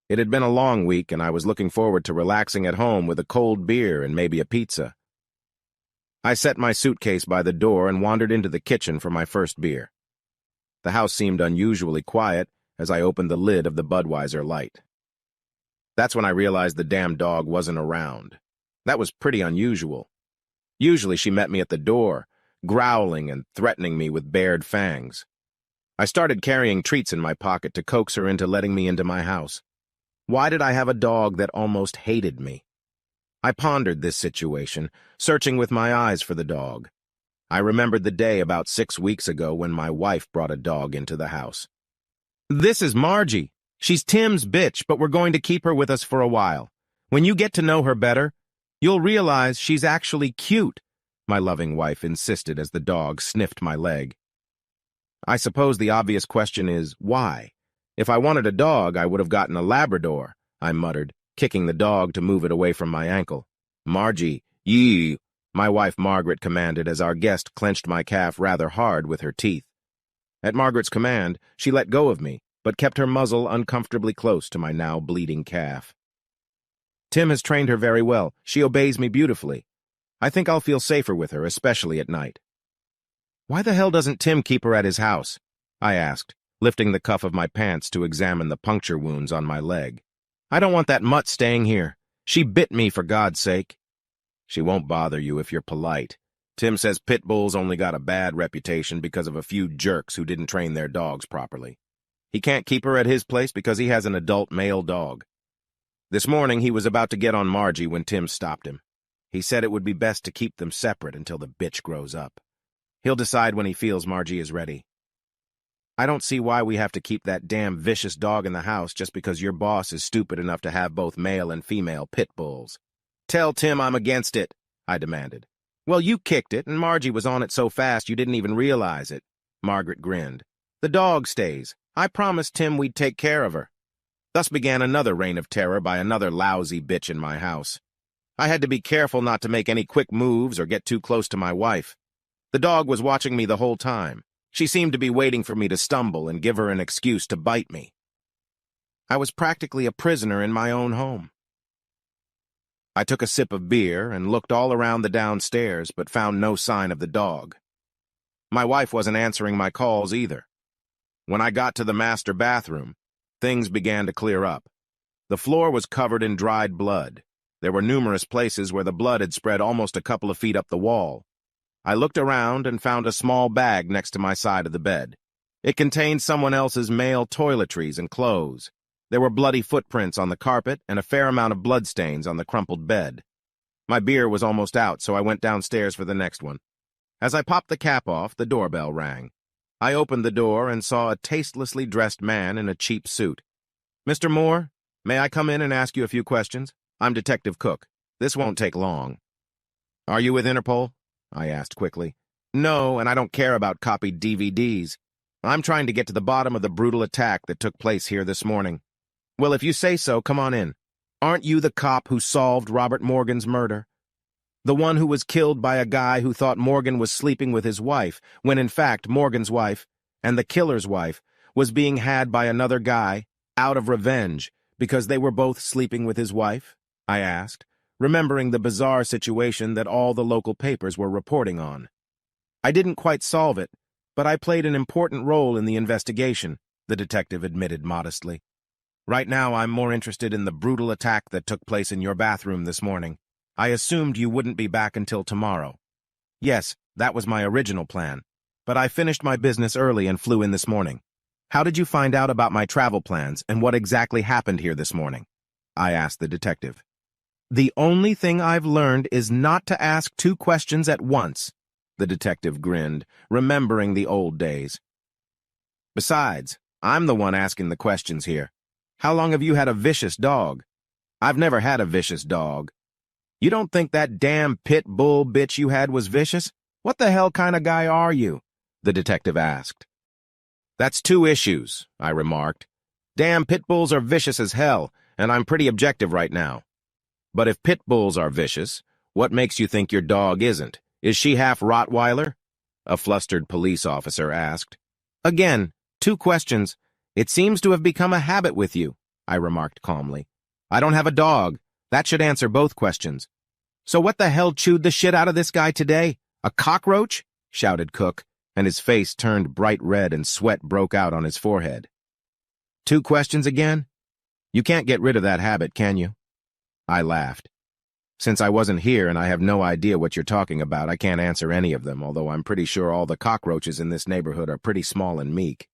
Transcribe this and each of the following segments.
It had been a long week, and I was looking forward to relaxing at home with a cold beer and maybe a pizza. I set my suitcase by the door and wandered into the kitchen for my first beer. The house seemed unusually quiet as I opened the lid of the Budweiser Light. That's when I realized the damn dog wasn't around. That was pretty unusual. Usually she met me at the door, growling and threatening me with bared fangs. I started carrying treats in my pocket to coax her into letting me into my house. Why did I have a dog that almost hated me? I pondered this situation, searching with my eyes for the dog. I remembered the day about 6 weeks ago when my wife brought a dog into the house. "This is Margie. She's Tim's bitch, but we're going to keep her with us for a while. When you get to know her better, you'll realize she's actually cute," my loving wife insisted as the dog sniffed my leg. I suppose the obvious question is, why? If I wanted a dog, I would have gotten a Labrador, I muttered, kicking the dog to move it away from my ankle. "Margie, yee," my wife Margaret commanded as our guest clenched my calf rather hard with her teeth. At Margaret's command, she let go of me, but kept her muzzle uncomfortably close to my now bleeding calf. "Tim has trained her very well. She obeys me beautifully. I think I'll feel safer with her, especially at night." "Why the hell doesn't Tim keep her at his house?" I asked, lifting the cuff of my pants to examine the puncture wounds on my leg. "I don't want that mutt staying here. She bit me, for God's sake." "She won't bother you if you're polite. Tim says pit bulls only got a bad reputation because of a few jerks who didn't train their dogs properly. He can't keep her at his place because he has an adult male dog." This morning he was about to get on Margie when Tim stopped him. He said it would be best to keep them separate until the bitch grows up. He'll decide when he feels Margie is ready. "I don't see why we have to keep that damn vicious dog in the house just because your boss is stupid enough to have both male and female pit bulls." "Tell Tim I'm against it," I demanded. "Well, you kicked it, and Margie was on it so fast you didn't even realize it." Margaret grinned. "The dog stays. I promised Tim we'd take care of her." Thus began another reign of terror by another lousy bitch in my house. I had to be careful not to make any quick moves or get too close to my wife. The dog was watching me the whole time. She seemed to be waiting for me to stumble and give her an excuse to bite me. I was practically a prisoner in my own home. I took a sip of beer and looked all around the downstairs, but found no sign of the dog. My wife wasn't answering my calls either. When I got to the master bathroom, things began to clear up. The floor was covered in dried blood. There were numerous places where the blood had spread almost a couple of feet up the wall. I looked around and found a small bag next to my side of the bed. It contained someone else's male toiletries and clothes. There were bloody footprints on the carpet and a fair amount of bloodstains on the crumpled bed. My beer was almost out, so I went downstairs for the next one. As I popped the cap off, the doorbell rang. I opened the door and saw a tastelessly dressed man in a cheap suit. "Mr. Moore, may I come in and ask you a few questions? I'm Detective Cook. This won't take long." "Are you with Interpol?" I asked quickly. "No, and I don't care about copied DVDs. I'm trying to get to the bottom of the brutal attack that took place here this morning." "Well, if you say so, come on in. Aren't you the cop who solved Robert Morgan's murder? The one who was killed by a guy who thought Morgan was sleeping with his wife, when in fact Morgan's wife, and the killer's wife, was being had by another guy, out of revenge, because they were both sleeping with his wife?" I asked, remembering the bizarre situation that all the local papers were reporting on. "I didn't quite solve it, but I played an important role in the investigation," the detective admitted modestly. "Right now I'm more interested in the brutal attack that took place in your bathroom this morning. I assumed you wouldn't be back until tomorrow." "Yes, that was my original plan, but I finished my business early and flew in this morning." "How did you find out about my travel plans and what exactly happened here this morning?" I asked the detective. "The only thing I've learned is not to ask 2 questions at once," the detective grinned, remembering the old days. "Besides, I'm the one asking the questions here. How long have you had a vicious dog?" "I've never had a vicious dog." "You don't think that damn pit bull bitch you had was vicious? What the hell kind of guy are you?" the detective asked. "That's 2 issues," I remarked. "Damn pit bulls are vicious as hell, and I'm pretty objective right now. But if pit bulls are vicious, what makes you think your dog isn't? Is she half Rottweiler?" a flustered police officer asked. "Again, 2 questions. It seems to have become a habit with you." I remarked calmly. I don't have a dog. That should answer both questions. So what the hell chewed the shit out of this guy today? A cockroach? Shouted Cook, and his face turned bright red and sweat broke out on his forehead. 2 questions again? You can't get rid of that habit, can you? I laughed. Since I wasn't here and I have no idea what you're talking about, I can't answer any of them, although I'm pretty sure all the cockroaches in this neighborhood are pretty small and meek.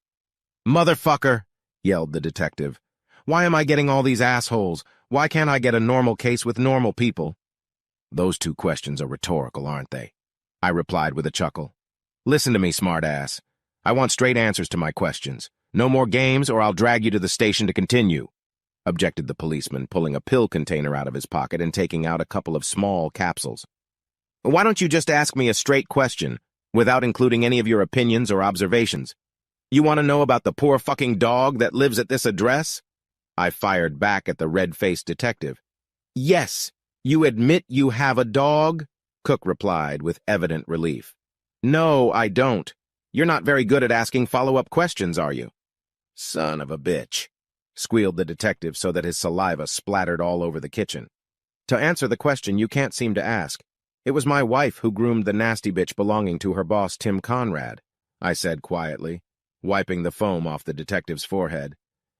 Motherfucker! Yelled the detective. Why am I getting all these assholes? Why can't I get a normal case with normal people? Those 2 questions are rhetorical, aren't they? I replied with a chuckle. Listen to me, smartass. I want straight answers to my questions. No more games or I'll drag you to the station to continue, objected the policeman, pulling a pill container out of his pocket and taking out a couple of small capsules. Why don't you just ask me a straight question, without including any of your opinions or observations? You want to know about the poor fucking dog that lives at this address? I fired back at the red-faced detective. Yes, you admit you have a dog? Cook replied with evident relief. No, I don't. You're not very good at asking follow-up questions, are you? Son of a bitch, squealed the detective so that his saliva splattered all over the kitchen. To answer the question you can't seem to ask, it was my wife who groomed the nasty bitch belonging to her boss, Tim Conrad, I said quietly, wiping the foam off the detective's forehead.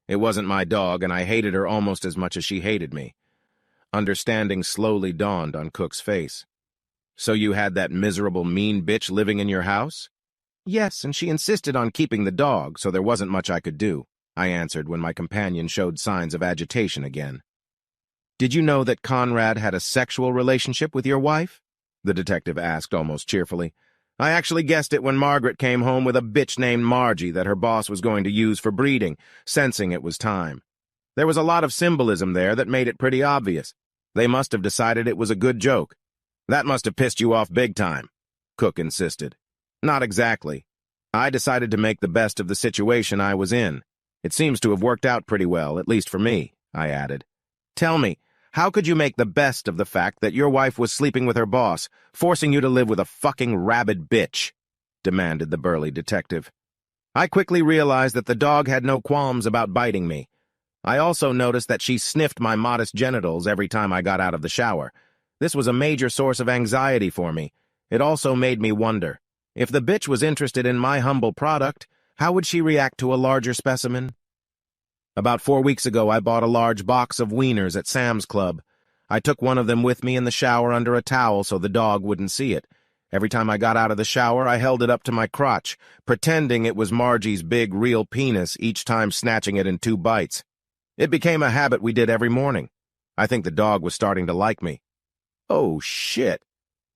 It wasn't my dog, and I hated her almost as much as she hated me. Understanding slowly dawned on Cook's face. So you had that miserable mean bitch living in your house? Yes, and she insisted on keeping the dog, so there wasn't much I could do, I answered when my companion showed signs of agitation again. Did you know that Conrad had a sexual relationship with your wife? The detective asked almost cheerfully. I actually guessed it when Margaret came home with a bitch named Margie that her boss was going to use for breeding, sensing it was time. There was a lot of symbolism there that made it pretty obvious. They must have decided it was a good joke. That must have pissed you off big time, Cook insisted. Not exactly. I decided to make the best of the situation I was in. It seems to have worked out pretty well, at least for me, I added. Tell me, how could you make the best of the fact that your wife was sleeping with her boss, forcing you to live with a fucking rabid bitch? Demanded the burly detective. I quickly realized that the dog had no qualms about biting me. I also noticed that she sniffed my modest genitals every time I got out of the shower. This was a major source of anxiety for me. It also made me wonder, if the bitch was interested in my humble product, how would she react to a larger specimen? About 4 weeks ago, I bought a large box of wieners at Sam's Club. I took one of them with me in the shower under a towel so the dog wouldn't see it. Every time I got out of the shower, I held it up to my crotch, pretending it was Margie's big, real penis, each time snatching it in 2 bites. It became a habit we did every morning. I think the dog was starting to like me. Oh, shit.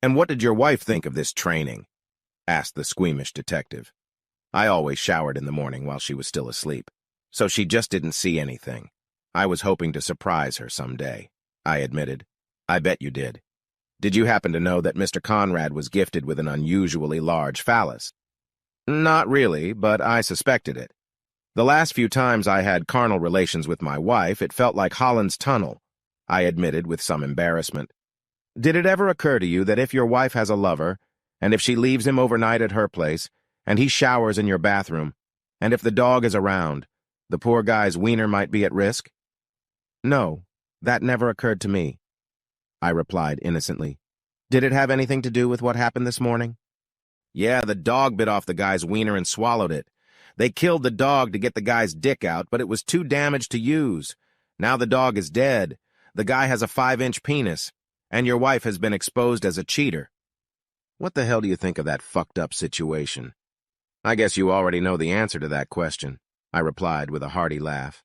And what did your wife think of this training? Asked the squeamish detective. I always showered in the morning while she was still asleep, so she just didn't see anything. I was hoping to surprise her someday, I admitted. I bet you did. Did you happen to know that Mr. Conrad was gifted with an unusually large phallus? Not really, but I suspected it. The last few times I had carnal relations with my wife, it felt like Holland's Tunnel, I admitted with some embarrassment. Did it ever occur to you that if your wife has a lover, and if she leaves him overnight at her place, and he showers in your bathroom, and if the dog is around, the poor guy's wiener might be at risk? No, that never occurred to me, I replied innocently. Did it have anything to do with what happened this morning? Yeah, the dog bit off the guy's wiener and swallowed it. They killed the dog to get the guy's dick out, but it was too damaged to use. Now the dog is dead. The guy has a 5-inch penis, and your wife has been exposed as a cheater. What the hell do you think of that fucked up situation? I guess you already know the answer to that question, I replied with a hearty laugh.